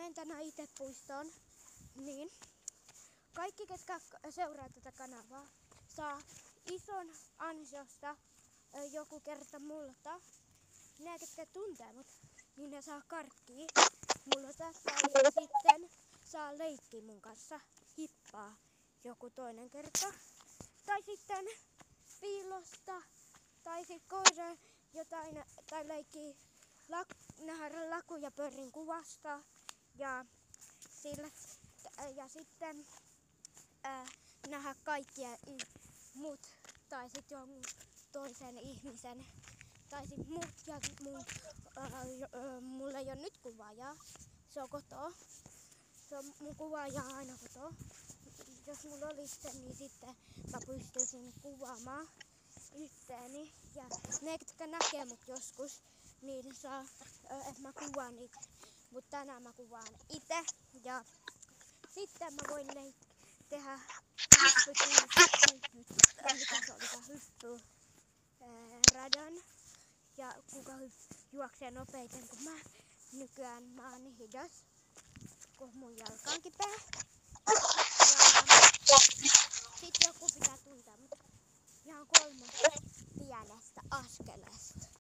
menen tänään itse puistoon, niin kaikki, ketkä seuraa tätä kanavaa, saa ison ansiosta joku kerta multa. Ne, ketkä tuntee mut, niin ne saa karkkia multa ja sitten saa leikkiä mun kanssa hippaa joku toinen kerta. Tai sitten piilosta, tai sit koira jotain, tai leikkiä nähdä Laku ja Pörrin kuvasta. Ja sitten nähdä kaikkia muut, tai sit jonkun toisen ihmisen. Tai sit muut ja mulla ei oo nyt kuvaajaa, se on kotoa. Se on mun kuvaaja aina kotoa. Jos mulla olisi se, niin sitten mä pystyisin kuvaamaan itseäni. Ja ne, jotka näkee mut joskus, niin saa, että mä kuvaan niitä. Mut tänään mä kuvaan itse. Ja sitten mä voin tehdä hyppyradan. Ja kuka juoksee nopeiten kuin mä. Nykyään mä oon hidas, kun mun jalka on kipeä.